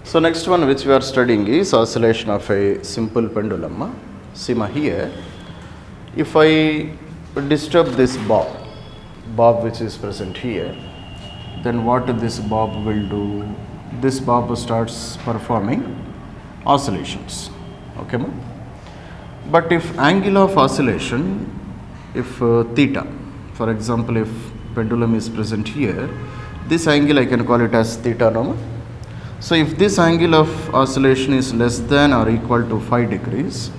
So next one which we are studying is oscillation of a simple pendulum. See here, if I disturb this bob which is present here, then what this bob will do? This bob starts performing oscillations. Okay, ma? But if angle of oscillation, if theta, for example, if pendulum is present here, this angle I can call it as theta, no? Ma? So if this angle of oscillation is less than or equal to 5 degrees,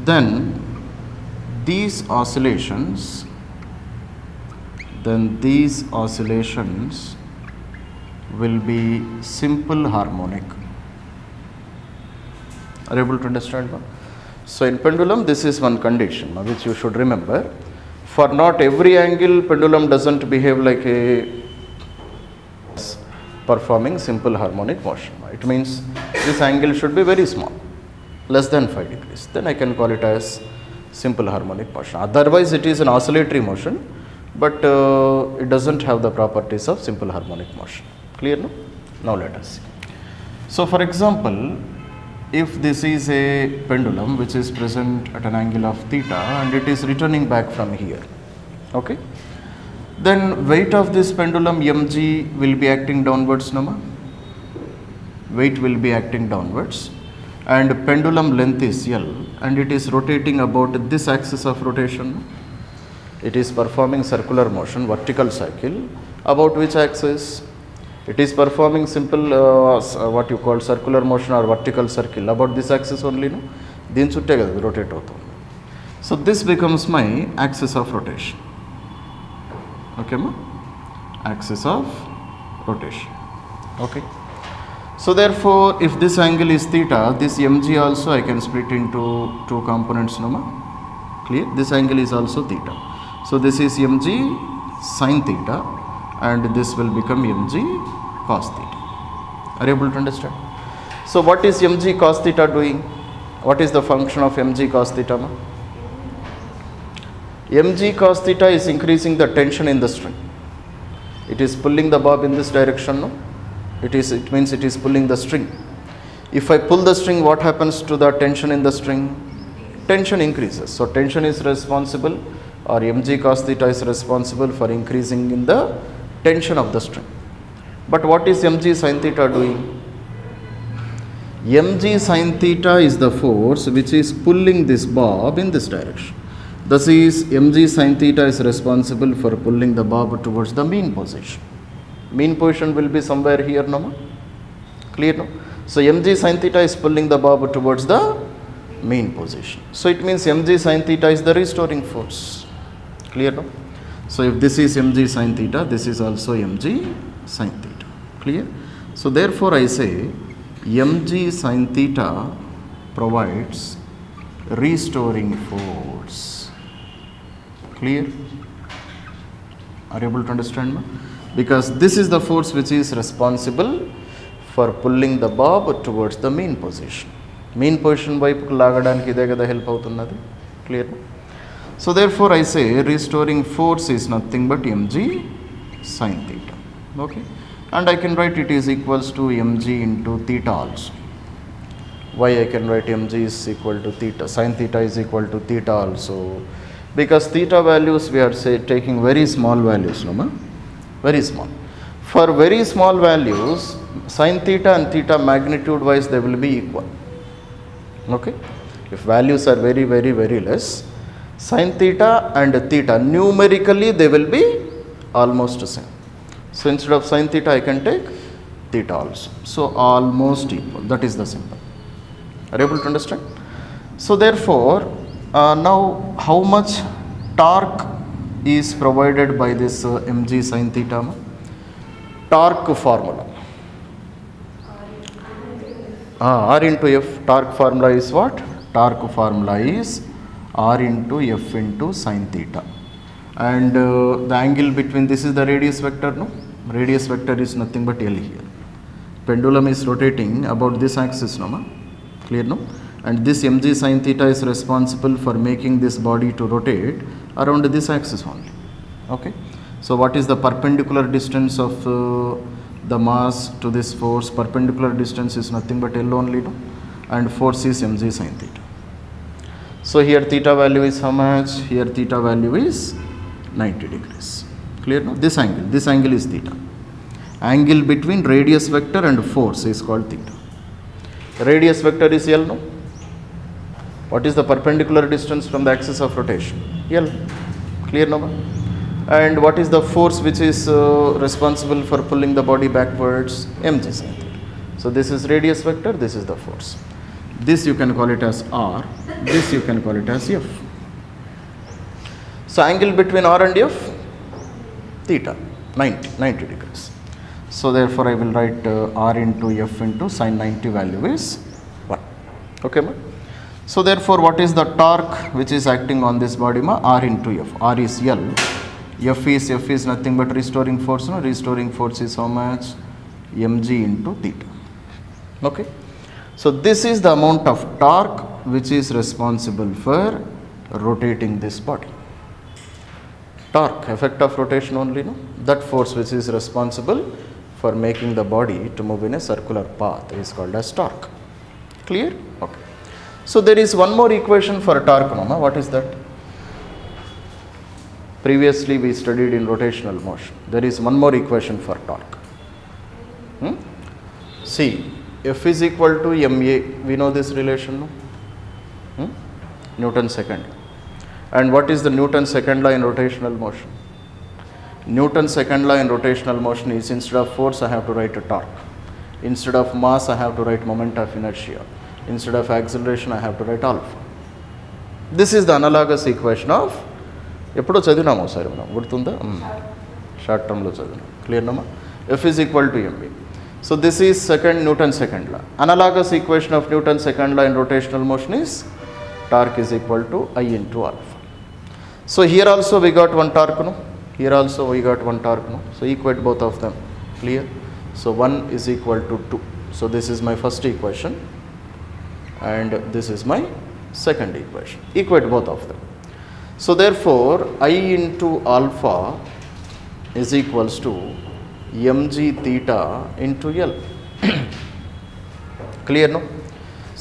then these oscillations will be simple harmonic. Are you able to understand? So in pendulum, this is one condition which you should remember. For not every angle, pendulum doesn't behave like a performing simple harmonic motion. It means this angle should be very small, less than 5 degrees. Then I can call it as simple harmonic motion. Otherwise, it is an oscillatory motion, but it doesn't have the properties of simple harmonic motion. Clear, no? Now let us see. So for example, if this is a pendulum which is present at an angle of theta and it is returning back from here, okay, then weight of this pendulum mg will be acting downwards, no? Weight will be acting downwards, and pendulum length is L, and it is rotating about this axis of rotation. It is performing circular motion, vertical cycle, about which axis? It is performing simple what you call circular motion or vertical circle about this axis only, no? Din chutte kada rotate avutundi. So this becomes my axis of rotation. Okay, ma? Axis of rotation. Okay. So therefore, if this angle is theta, this mg also I can split into two components, no? Ma? Clear? This angle is also theta. So this is mg sin theta, and this will become mg cos theta. Are you able to understand? So what is mg cos theta doing? What is the function of mg cos theta, ma? mg cos theta is increasing the tension in the string. It is pulling the bob in this direction, no? It means it is pulling the string. If I pull the string, what happens to the tension in the string? Tension increases. So tension is responsible, or mg cos theta is responsible for increasing in the tension of the string. But what is mg sin theta doing? Mg sin theta is the force which is pulling this bob in this direction. Thus is mg sin theta is responsible for pulling the bob towards the mean position. Mean position will be somewhere here, no? Clear, no? So mg sin theta is pulling the bob towards the mean position. So it means mg sin theta is the restoring force. Clear, no? So if this is mg sin theta, this is also mg sin theta. Clear? So therefore I say mg sin theta provides restoring force. Clear? Are you able to understand, ma? Because this is the force which is responsible for pulling the bob towards the mean position. Mean position వైపుకు లాగడానికి ఇదే కదా help అవుతున్నది. Clear? So therefore I say restoring force is nothing but mg sin theta. Okay? And I can write it is equals to mg into theta also. Why I can write mg is equal to theta, sin theta is equal to theta also? Because theta values we are taking very small values, no, ma? Very small. For very small values, sin theta and theta magnitude wise they will be equal. Okay? If values are very, very, very less, sin theta and theta numerically they will be almost the same. So instead of sin theta I can take theta also. So almost equal. That is the symbol. Are you able to understand? So therefore, now how much torque is provided by this mg sin theta? Torque formula. R into F. Torque formula is what? Torque formula is R into F into sin theta. And the angle between this is the radius vector, no? Radius vector is nothing but L here. Pendulum is rotating about this axis, no? Ma? Clear, no? And this mg sin theta is responsible for making this body to rotate around this axis only. Okay? So what is the perpendicular distance of the mass to this force, perpendicular distance is nothing but L only, no? And force is mg sin theta. So here theta value is how much? Here theta value is 90 degrees. Clear, no? This angle is theta. Angle between radius vector and force is called theta. Radius vector is L, no? What is the perpendicular distance from the axis of rotation? L. Clear, no? And what is the force which is responsible for pulling the body backwards? Mg sin theta. So this is radius vector, this is the force. This you can call it as R, this you can call it as F. So angle between R and F, theta, 90 degrees. So therefore I will write R into F into sin 90 value is 1. Okay, ma? So therefore what is the torque which is acting on this body, ma? R into F. R is L. F is nothing but restoring force, no? Restoring force is how much? Mg into theta. Okay. So this is the amount of torque which is responsible for rotating this body. Torque, effect of rotation only, no? That force which is responsible for making the body to move in a circular path is called as torque. Clear? Okay. So there is one more equation for torque, mama. What is that? Previously we studied in rotational motion. There is one more equation for torque. See, F is equal to ma. We know this relation, no? Newton second. And what is the Newton second law in rotational motion? Newton second law in rotational motion is, instead of force I have to write a torque. Instead of mass I have to write moment of inertia. Instead of acceleration I have to write alpha. This is the analogous equation of, ఎప్పుడో చదివినాము ఒకసారి మనం, గుర్తుందా? Short టర్మ్లో చదివినాం. Clear నమ్మా? F is equal to mv. So this is Newton second law. Analogous equation of Newton second law in rotational motion is torque is equal to I into alpha. So here also we got one torque, no? Here also we got one torque, no? So equate both of them. Clear? So 1 is equal to 2. So this is my first equation and this is my second equation. Equate both of them. So therefore I into alpha is equals to mg theta into L. Clear, no?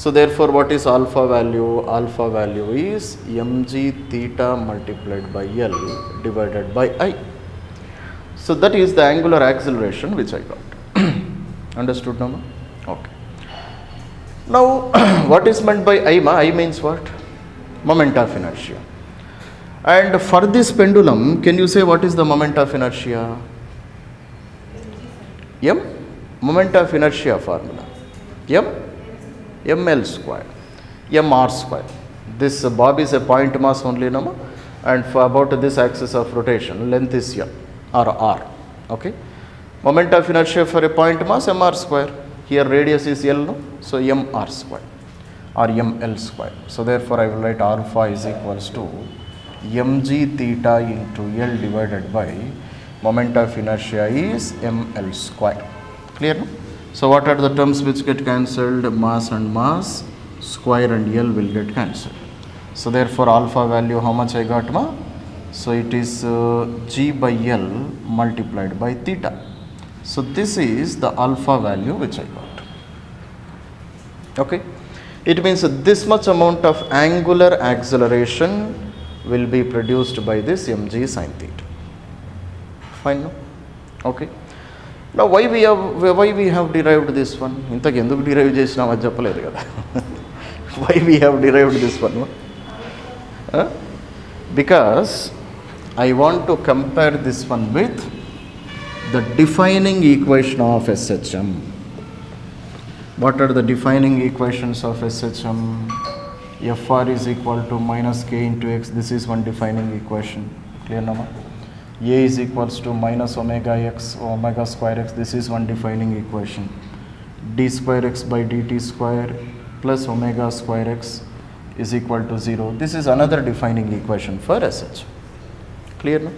So therefore what is alpha value? Alpha value is mg theta multiplied by L divided by I. So that is the angular acceleration which I got. Understood, Nama? Okay. Now what is meant by I, ma? I means what? Moment of inertia. And for this pendulum, can you say what is the moment of inertia? M? Moment of inertia formula. M? ml square. mr square. This bob is a point mass only, no? And for about this axis of rotation, length is L or R. Okay. Moment of inertia for a point mass, mr square. Here radius is L, no? So mr square or ml square. So therefore I will write alpha is equals to mg theta into L divided by moment of inertia is ml square. Clear, no? So what are the terms which get cancelled? Mass and mass, square and L will get cancelled. So therefore alpha value how much I got, ma? So it is g by L multiplied by theta. So this is the alpha value which I got. Okay. It means this much amount of angular acceleration will be produced by this mg sin theta. Fine, no? Okay. Now why we have derived this one? Inta enduku derive chesinam adi cheppaledu kada. Why we have derived this one? Because I want to compare this one with the defining equation of SHM. What are the defining equations of SHM? Fr is equal to minus k into x. This is one defining equation. Clear, Nama? A is equals to minus omega x, omega square x. This is one defining equation. D square x by dt square plus omega square x is equal to 0. This is another defining equation for SH. Clear, no?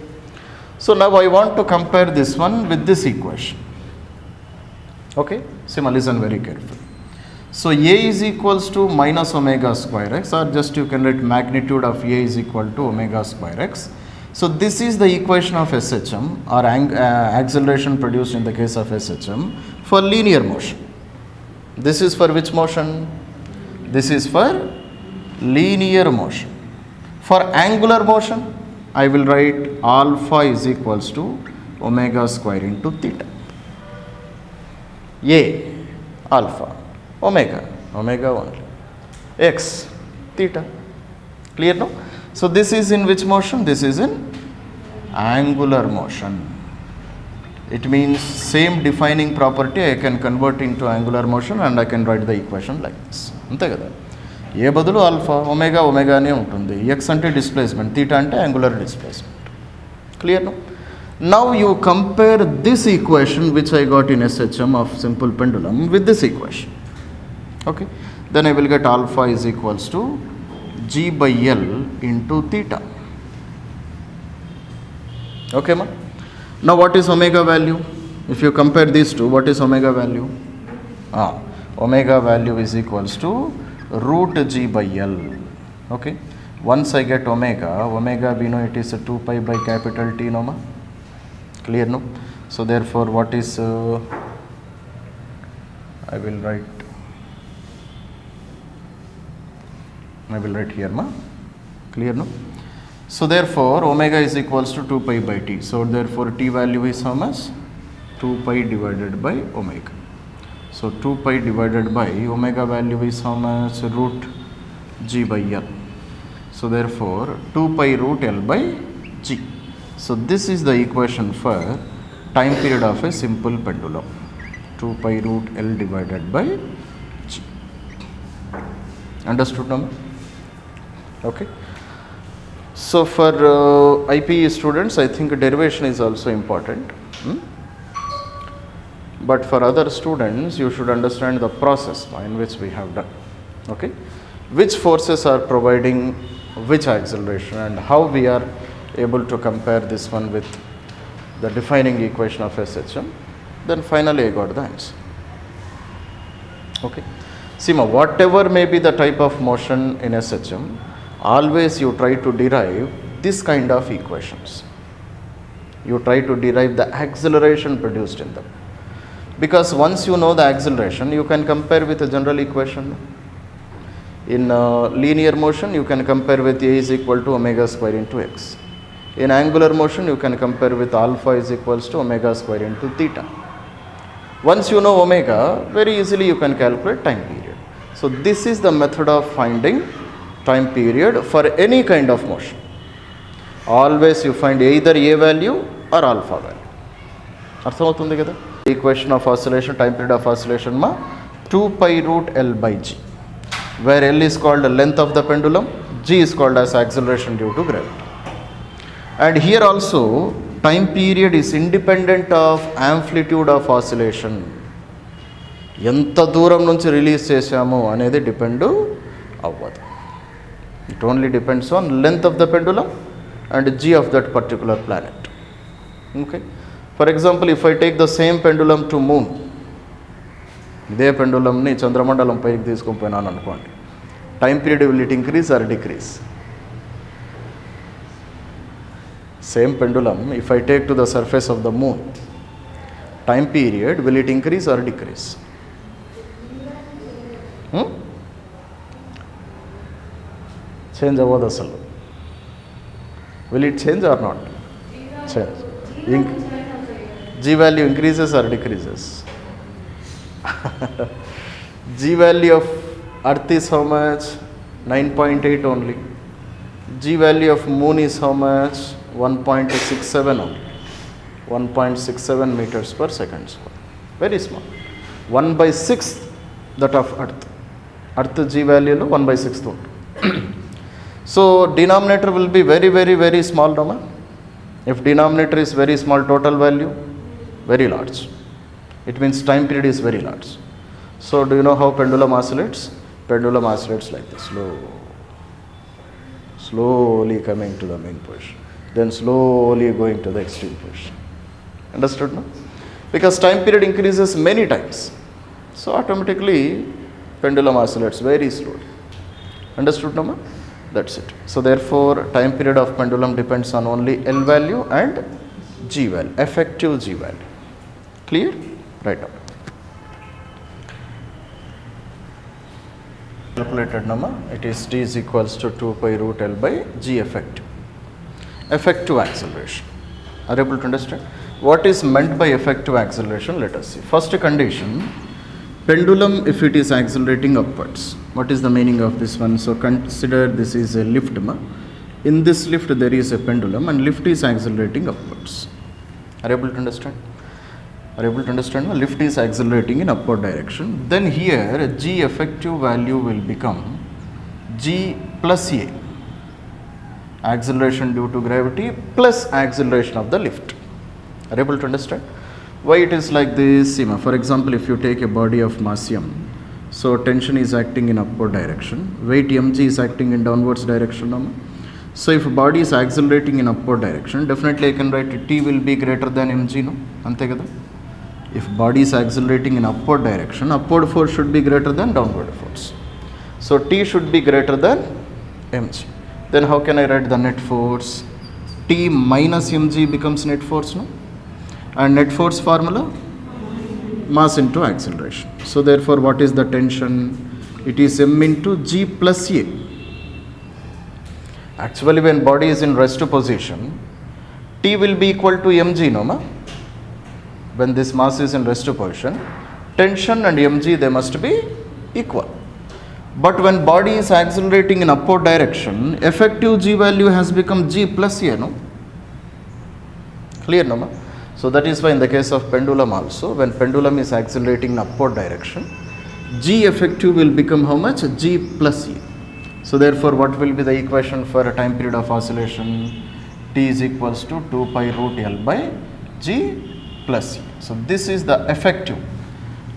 So now I want to compare this one with this equation. Okay? Sima, listen very carefully. So A is equals to minus omega square x, or just you can write magnitude of A is equal to omega square x. So this is the equation of SHM, or acceleration produced in the case of SHM for linear motion. This is for which motion? This is for linear motion. For angular motion, I will write alpha is equals to omega square into theta. A, alpha, omega only, x, theta. Clear now? So this is in which motion? This is in angular motion. It means same defining property I can convert into angular motion, and I can write the equation like this. అంతే కదా, ఏ బదులు alpha, ఒమేగానే ఉంటుంది, x అంటే displacement, theta అంటే angular displacement. Clear no? Now you compare this equation which I got in SHM of simple pendulum with this equation. Okay, then I will get alpha is equals to G by L into theta. Okay ma? Now what is omega value? If you compare these two, what is omega value? Omega value is equals to root G by L. Okay, once I get omega we know it is a 2 pi by capital T, no ma? Clear no? So therefore what is I will write here ma. Clear no? So therefore omega is equals to 2 pi by T. So therefore T value is how much? 2 pi divided by omega. So 2 pi divided by omega value is how much? Root G by L. So therefore 2 pi root L by G. So this is the equation for time period of a simple pendulum. 2 pi root L divided by G. Understood now? Okay. So for IPE students, I think derivation is also important. But for other students, you should understand the process in which we have done. Okay. Which forces are providing which acceleration, and how we are able to compare this one with the defining equation of SHM. Then finally I got the answer. Okay. See, whatever may be the type of motion in SHM, always you try to derive this kind of equations. You try to derive the acceleration produced in them. Because once you know the acceleration, you can compare with a general equation. In linear motion, you can compare with A is equal to omega square into x. In angular motion, you can compare with alpha is equals to omega square into theta. Once you know omega, very easily you can calculate time period. So this is the method of finding time period for any kind of motion. Always you find either A value or alpha value. అర్థమవుతుంది కదా? Equation of oscillation, time period of oscillation ma 2 pi root L by G, where L is called the length of the pendulum, G is called as acceleration due to gravity. And here also time period is independent of amplitude of oscillation. ఎంత దూరం నుంచి release చేశాము అనేది depend అవ్వదు. It only depends on length of the pendulum and G of that particular planet. Okay. For example, if I take the same pendulum to moon, ఇదే పెండులంని చంద్రమండలం పైకి తీసుకొని పోయినాను అనుకోండి, time period will it increase or decrease? Same pendulum, if I take to the surface of the moon, time period will it increase or decrease? Change avvadu asalu. Will it change or not? Change. G value increases or decreases? G value of earth is how much? 9.8 only. G value of moon is how much? 1.67 only. 1.67 meters per second square. Very small. 1/6 that of earth. Earth G value lo 1/6 only. So denominator will be very, very, very small number. If denominator is very small, total value very large. It means time period is very large. So do you know how pendulum oscillates? Pendulum oscillates like this, slowly coming to the main position, then slowly going to the extreme position. Understood now? Because time period increases many times, so automatically pendulum oscillates very slowly. Understood now? That's it. So therefore time period of pendulum depends on only L value and G value, effective G value. Clear? Right up. Calculated number, it is T is equals to 2 pi root L by G effective. Effective acceleration. Are you able to understand? What is meant by effective acceleration? Let us see. First condition, pendulum if it is accelerating upwards. What is the meaning of this one? So consider this is a lift. In this lift there is a pendulum and lift is accelerating upwards. Are you able to understand? Are you able to understand? Lift is accelerating in upward direction. Then here G effective value will become G plus A. Acceleration due to gravity plus acceleration of the lift. Are you able to understand? Why it is like this? For example, if you take a body of mass m, so tension is acting in upward direction, weight mg is acting in downwards direction. So if body is accelerating in upward direction, definitely I can write T will be greater than mg, no? Ante kada? If body is accelerating in upward direction, upward force should be greater than downward force. So T should be greater than mg. Then how can I write the net force? T minus mg becomes net force, no? And net force formula? Mass into acceleration. So therefore what is the tension? It is m into g plus a. Actually when body is in rest position, T will be equal to mg, no ma? When this mass is in rest position, tension and mg they must be equal. But when body is accelerating in upward direction, effective g value has become g plus a, no? Clear, no ma? So that is why in the case of pendulum also, when pendulum is accelerating in upward direction, G effective will become how much? G plus E. So therefore what will be the equation for a time period of oscillation? T is equals to 2 pi root L by G plus E. So this is the effective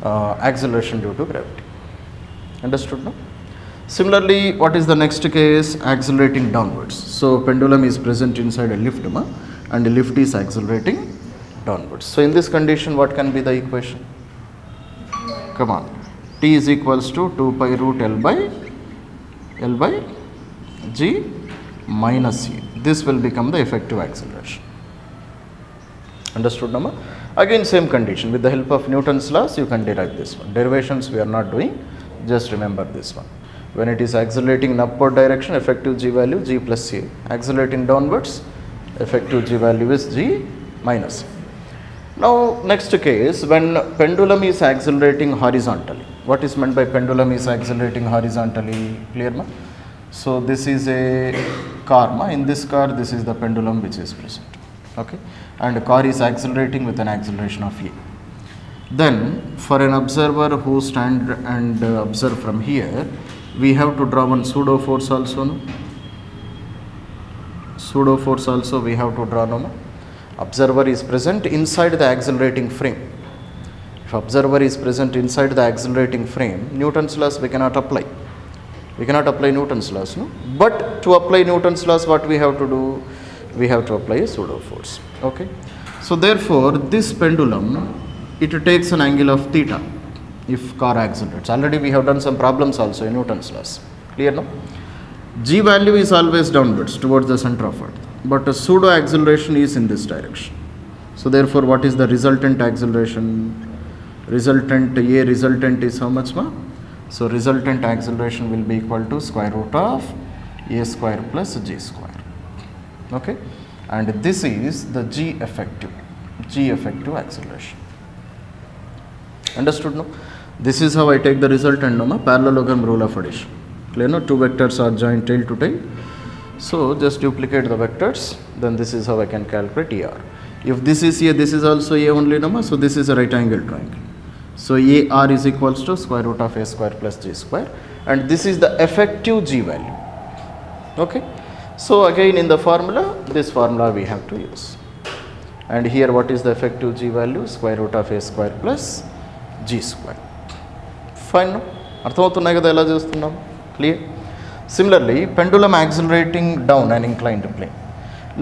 acceleration due to gravity. Understood, no? Similarly, what is the next case? Accelerating downwards. So pendulum is present inside a lift, and the lift is accelerating downwards. So in this condition what can be the equation? Come on. T is equals to 2 pi root L by G minus E. This will become the effective acceleration. Understood, Nama? Again same condition. With the help of Newton's laws you can derive this one. Derivations we are not doing. Just remember this one. When it is accelerating in upward direction, effective G value G plus A. Accelerating downwards, effective G value is G minus A. Now next case, when pendulum is accelerating horizontally. What is meant by pendulum is accelerating horizontally? Clear, ma? So this is a car, ma? In this car this is the pendulum which is present. Okay, and the car is accelerating with an acceleration of A. Then for an observer who stand and observe from here, we have to draw one pseudo force also, no? Pseudo force also we have to draw, no? Ma? Observer is present inside the accelerating frame. If observer is present inside the accelerating frame, Newton's laws we cannot apply. We cannot apply Newton's laws, no? But to apply Newton's laws, what we have to do? We have to apply a pseudo force. Okay. So therefore, this pendulum, it takes an angle of theta if car accelerates. Already we have done some problems also in Newton's laws. Clear, no? G value is always downwards towards the center of Earth, but a pseudo acceleration is in this direction. So therefore, what is the resultant acceleration? Resultant is how much, ma? So resultant acceleration will be equal to square root of a square plus g square. Okay, and this is the G effective acceleration. Understood, no? This is how I take the resultant, no, ma? Parallelogram rule of addition. Clear, no? Two vectors are joined tail to tail. So just duplicate the vectors, then this is how I can calculate ER. If this is A, this is also A only, no, ma? So this is a right angle triangle. So AR is equals to square root of a square plus g square, and this is the effective G value. Okay. So again in the formula, this formula we have to use. And here what is the effective G value? Square root of a square plus g square. Fine, no? అర్థమవుతున్నాయి కదా ఎలా చేస్తున్నాం? Clear? Similarly, pendulum accelerating down an inclined plane.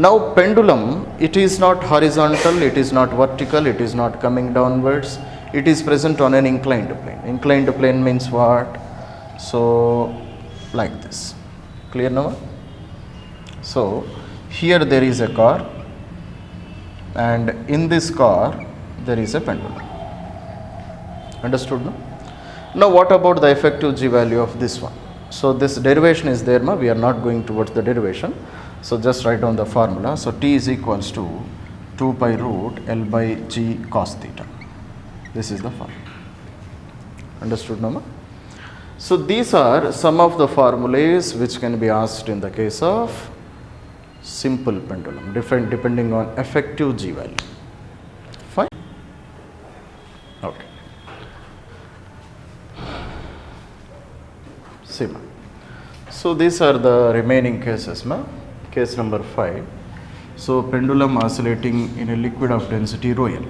Now pendulum, it is not horizontal, it is not vertical, it is not coming downwards, it is present on an inclined plane. Inclined plane means what? So like this. Clear now? So here there is a car, and in this car there is a pendulum. Understood? No? Now what about the effective G value of this one? So this derivation is there, we are not going towards the derivation. So just write down the formula. So T is equals to 2 pi root L by G cos theta. This is the formula. Understood now? So these are some of the formulas which can be asked in the case of simple pendulum, different depending on effective G value. Fine? Okay. See, so these are the remaining cases, case number 5. So pendulum oscillating in a liquid of density rho L.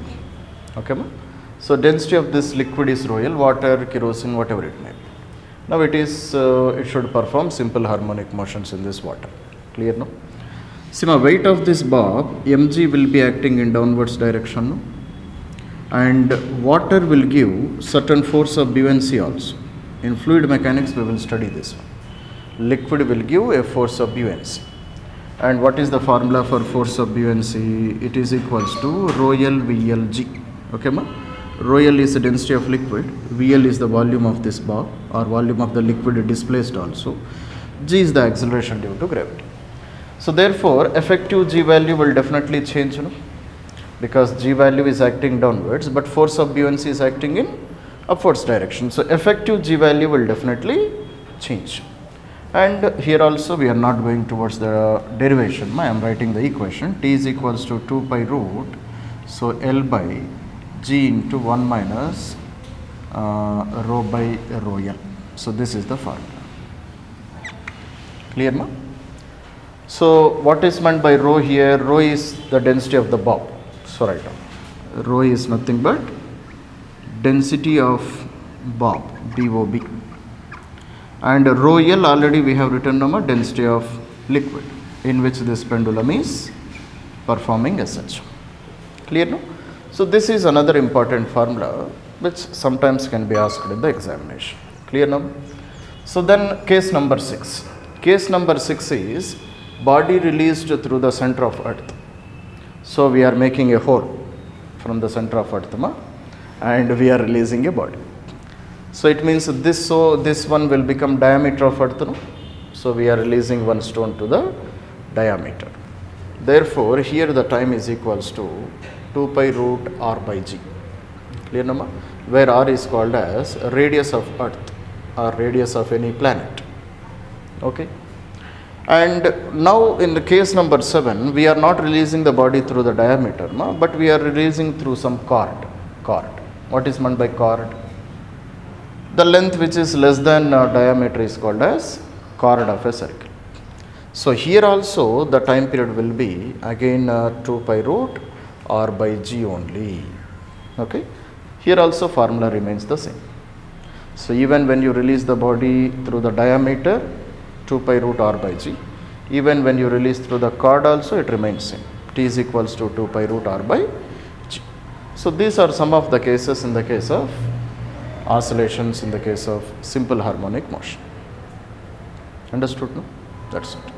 Okay, so density of this liquid is rho L, water, kerosene, whatever it may be. Now it should perform simple harmonic motions in this water. Clear, no? See, weight of this bob mg will be acting in downwards direction, no? And water will give certain force of buoyancy also. In fluid mechanics we will study this one. Liquid will give a force of buoyancy. And what is the formula for force of buoyancy? It is equals to rho L VLG. Okay, rho L is the density of liquid, VL is the volume of this bob or volume of the liquid displaced also. G is the acceleration due to gravity. So therefore effective G value will definitely change, because G value is acting downwards, but force of buoyancy is acting in upwards direction. So effective G value will definitely change. And here also we are not going towards the derivation. I am writing the equation. T is equals to 2 pi root, so L by G into 1 minus rho by rho L. So this is the formula. Clear, ma? So what is meant by rho here? Rho is the density of the bob. So write down. Rho is nothing but density of bob, BOB. And rho L already we have written down density of liquid in which this pendulum is performing as such. Clear, no? So this is another important formula which sometimes can be asked in the examination. Clear now? So then case number 6. Case number 6 is body released through the center of earth. So we are making a hole from the center of earth, and we are releasing a body. So it means this one will become diameter of earth, no? So we are releasing one stone to the diameter. Therefore here the time is equals to 2 pi root r by g. Clear, no? Where r is called as radius of earth or radius of any planet. Okay. And now in the case number 7, we are not releasing the body through the diameter, but we are releasing through some chord. What is meant by chord? The length which is less than diameter is called as chord of a circle. So here also the time period will be again 2 pi root r by g only. Okay. Here also formula remains the same. So even when you release the body through the diameter, 2 pi root r by g. Even when you release through the chord also it remains same. T is equals to 2 pi root r by g. So these are some of the cases in the case of oscillations in the case of simple harmonic motion. Understood, no? That's it.